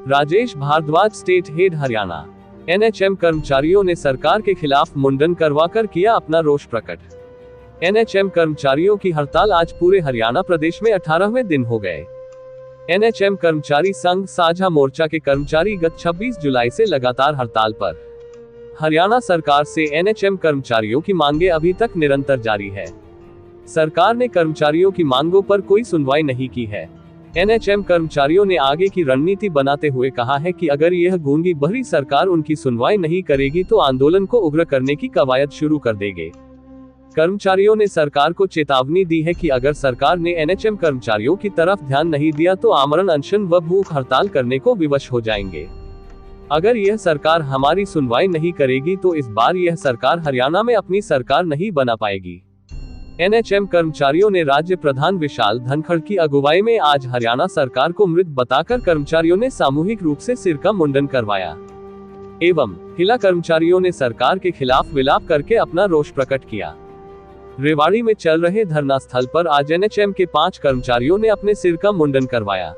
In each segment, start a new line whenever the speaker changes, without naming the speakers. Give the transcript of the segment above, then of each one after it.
Rajesh Bhardwaj, state head Haryana. NHM कर्मचारियों ने सरकार के खिलाफ मुंडन करवाकर किया अपना रोष प्रकट। एनएचएम कर्मचारियों की हड़ताल आज पूरे हरियाणा प्रदेश में 18वें दिन हो गए। एनएचएम कर्मचारी संघ साझा मोर्चा के कर्मचारी गत 26 जुलाई से लगातार हड़ताल पर। हरियाणा सरकार से एनएचएम कर्मचारियों की मांगे अभी तक निरंतर जारी है। सरकार ने कर्मचारियों की मांगों पर कोई सुनवाई नहीं की है। एनएचएम कर्मचारियों ने आगे की रणनीति बनाते हुए कहा है कि अगर यह गूंगी बहरी सरकार उनकी सुनवाई नहीं करेगी तो आंदोलन को उग्र करने की कवायद शुरू कर देंगे। कर्मचारियों ने सरकार को चेतावनी दी है कि अगर सरकार ने एनएचएम कर्मचारियों की तरफ ध्यान नहीं दिया तो आमरण अनशन व भूख हड़ताल करने को विवश हो जाएंगे। अगर यह सरकार हमारी सुनवाई नहीं करेगी तो इस बार यह सरकार हरियाणा में अपनी सरकार नहीं बना पाएगी। एनएचएम कर्मचारियों ने राज्य प्रधान विशाल धनखड़ की अगुवाई में आज हरियाणा सरकार को मृत बताकर कर्मचारियों ने सामूहिक रूप से सिर का मुंडन करवाया एवं महिला कर्मचारियों ने सरकार के खिलाफ विलाप करके अपना रोष प्रकट किया। रेवाड़ी में चल रहे धरना स्थल पर आज एनएचएम के 5 कर्मचारियों ने अपने सिर का मुंडन करवाया।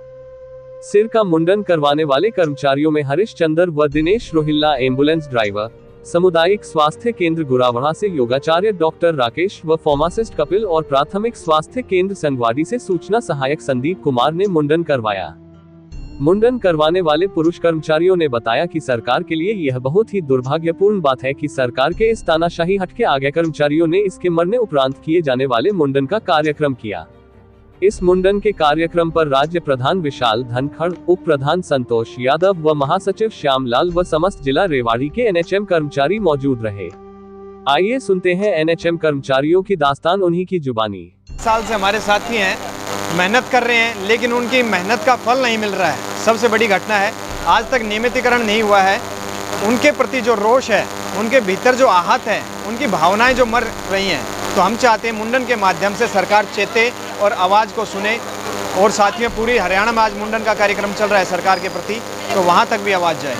सिर का मुंडन करवाने वाले कर्मचारियों में हरीश चंद्र व दिनेश रोहिल्ला, एम्बुलेंस ड्राइवर, सामुदायिक स्वास्थ्य केंद्र गुरावड़ा से योगाचार्य डॉक्टर राकेश व फार्मासिस्ट कपिल और प्राथमिक स्वास्थ्य केंद्र संगवाड़ी से सूचना सहायक संदीप कुमार ने मुंडन करवाया। मुंडन करवाने वाले पुरुष कर्मचारियों ने बताया कि सरकार के लिए यह बहुत ही दुर्भाग्यपूर्ण बात है कि सरकार के इस तानाशाही हट के आगे कर्मचारियों ने इसके मरने उपरांत किए जाने वाले मुंडन का कार्यक्रम किया। इस मुंडन के कार्यक्रम पर राज्य प्रधान विशाल धनखड़, उप प्रधान संतोष यादव व महासचिव श्यामलाल व समस्त जिला रेवाड़ी के एनएचएम कर्मचारी मौजूद रहे। आइए सुनते हैं एनएचएम कर्मचारियों की दास्तान उन्हीं की जुबानी।
साल से हमारे साथी हैं, मेहनत कर रहे हैं, लेकिन उनकी मेहनत का फल नहीं मिल रहा है। सबसे बड़ी घटना है, आज तक नियमितीकरण नहीं हुआ है। उनके प्रति जो रोष है, उनके भीतर जो आहत है, उनकी भावनाएं जो मर रही हैं, तो हम चाहते हैं मुंडन के माध्यम से सरकार चेते और आवाज़ को सुने। और साथियों, पूरी हरियाणा में आज मुंडन का कार्यक्रम चल रहा है सरकार के प्रति, तो वहाँ तक भी आवाज़ जाए।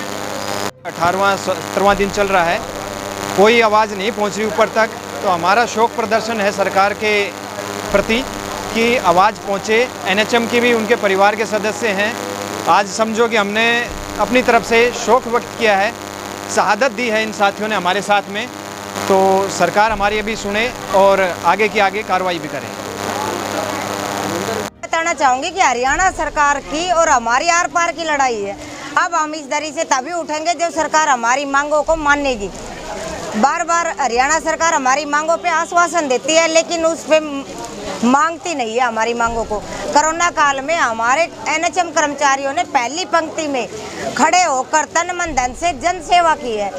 18वां 17वां दिन चल रहा है, कोई आवाज़ नहीं पहुँच रही ऊपर तक। तो हमारा शोक प्रदर्शन है सरकार के प्रति कि आवाज़ पहुँचे। एनएचएम की भी उनके परिवार के सदस्य हैं। आज समझो कि हमने अपनी तरफ से शोक व्यक्त किया है, शहादत दी है इन साथियों ने हमारे साथ में। तो सरकार हमारी अभी सुने और आगे की आगे कार्रवाई भी करे।
बताना चाहूँगी कि हरियाणा सरकार की और हमारी आर पार की लड़ाई है। अब हम इस दरी से तभी उठेंगे जब सरकार हमारी मांगों को मानेगी। बार बार हरियाणा सरकार हमारी मांगों पे आश्वासन देती है, लेकिन उस पे मांगती नहीं है हमारी मांगों को। कोरोना काल में हमारे एनएचएम कर्मचारियों ने पहली पंक्ति में खड़े होकर तन मन धन से जन सेवा की है,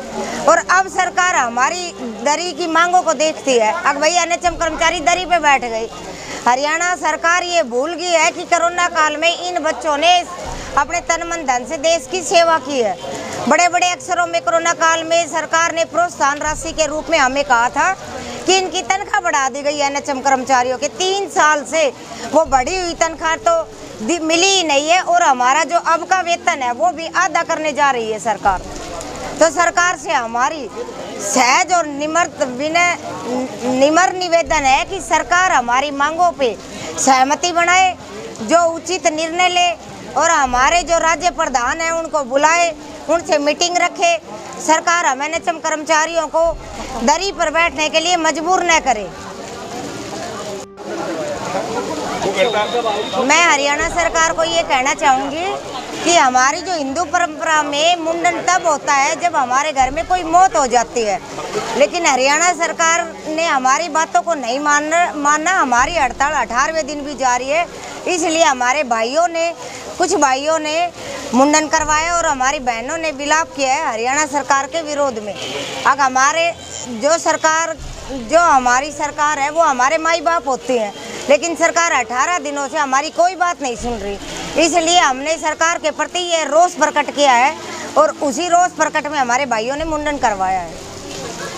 और अब सरकार हमारी दरी की मांगों को देखती है। अब भाई एनएचएम कर्मचारी दरी पे बैठ गई। हरियाणा सरकार ये भूल गई है कि कोरोना काल में इन बच्चों ने अपने तन मन धन से देश की सेवा की है। बड़े बड़े अक्षरों में कोरोना काल में सरकार ने प्रोत्साहन राशि के रूप में हमें कहा था कि इनकी तनख्वाह बढ़ा दी गई है। एनएचएम कर्मचारियों के 3 साल से वो बढ़ी हुई तनख्वाह तो मिली ही नहीं है, और हमारा जो अब का वेतन है वो भी आधा करने जा रही है सरकार। तो सरकार से हमारी सहज और निमर निवेदन है कि सरकार हमारी मांगों पे सहमति बनाए, जो उचित निर्णय ले, और हमारे जो राज्य प्रधान हैं उनको बुलाए, उनसे मीटिंग रखे। सरकार हम एनएचएम कर्मचारियों को दरी पर बैठने के लिए मजबूर न करे। मैं हरियाणा सरकार को ये कहना चाहूँगी कि हमारी जो हिंदू परंपरा में मुंडन तब होता है जब हमारे घर में कोई मौत हो जाती है, लेकिन हरियाणा सरकार ने हमारी बातों को नहीं माना। हमारी हड़ताल 18वें दिन भी जारी है, इसलिए हमारे कुछ भाइयों ने मुंडन करवाया और हमारी बहनों ने विलाप किया है हरियाणा सरकार के विरोध में। अब जो हमारी सरकार है वो हमारे माई बाप होती हैं, लेकिन सरकार 18 दिनों से हमारी कोई बात नहीं सुन रही। इसलिए हमने सरकार के प्रति ये रोष प्रकट किया है, और उसी रोष प्रकट में हमारे भाइयों ने मुंडन करवाया है।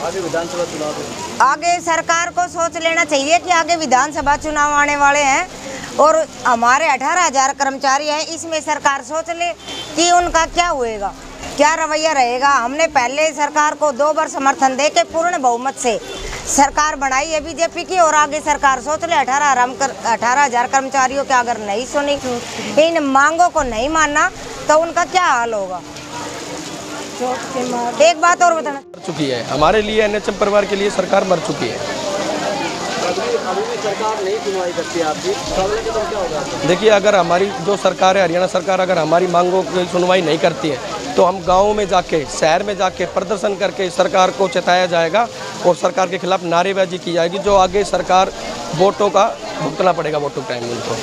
आगे विधानसभा चुनाव,
आगे सरकार को सोच लेना चाहिए कि आगे विधानसभा चुनाव आने वाले हैं, और हमारे 18,000 कर्मचारी हैं। इसमें सरकार सोच ले कि उनका क्या होएगा, क्या रवैया रहेगा। हमने पहले सरकार को 2 बार समर्थन दे के पूर्ण बहुमत से सरकार बनाई है बीजेपी की और आगे सरकार सोच ले 18,000 कर्मचारियों के अगर नहीं सुनी, इन मांगों को नहीं मानना तो उनका क्या हाल होगा। एक बात और बताना
मर चुकी है, हमारे लिए एनएचएम परिवार के लिए सरकार मर चुकी है।
अभी भी सरकार नहीं सुनवाई करती है आपकी, तो अगले कदम क्या होगा?
देखिए, अगर हमारी जो सरकार है, हरियाणा सरकार, अगर हमारी मांगों की सुनवाई नहीं करती है तो हम गाँव में जाके, शहर में जाके प्रदर्शन करके सरकार को चेताया जाएगा और सरकार के खिलाफ नारेबाजी की जाएगी, जो आगे सरकार वोटों का भुगतना पड़ेगा, वोटों टाइम उनको।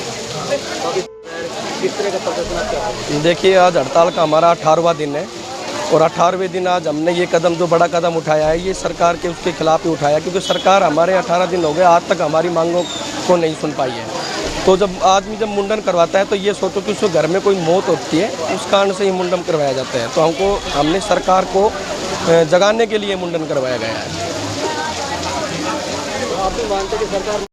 किस तरह का प्रदर्शन आप क्या करेंगे?
देखिए, आज हड़ताल का हमारा 18वां दिन है और 18वें दिन आज हमने ये कदम, जो बड़ा कदम उठाया है, ये सरकार के उसके खिलाफ ही उठाया, क्योंकि सरकार हमारे 18 दिन हो गए आज तक हमारी मांगों को नहीं सुन पाई है। तो जब आदमी जब मुंडन करवाता है तो ये सोचो कि उसके घर में कोई मौत होती है, उस कारण से ही मुंडन करवाया जाता है। तो हमने सरकार को जगाने के लिए मुंडन करवाया गया है।
आप भी मानते हैं कि सरकार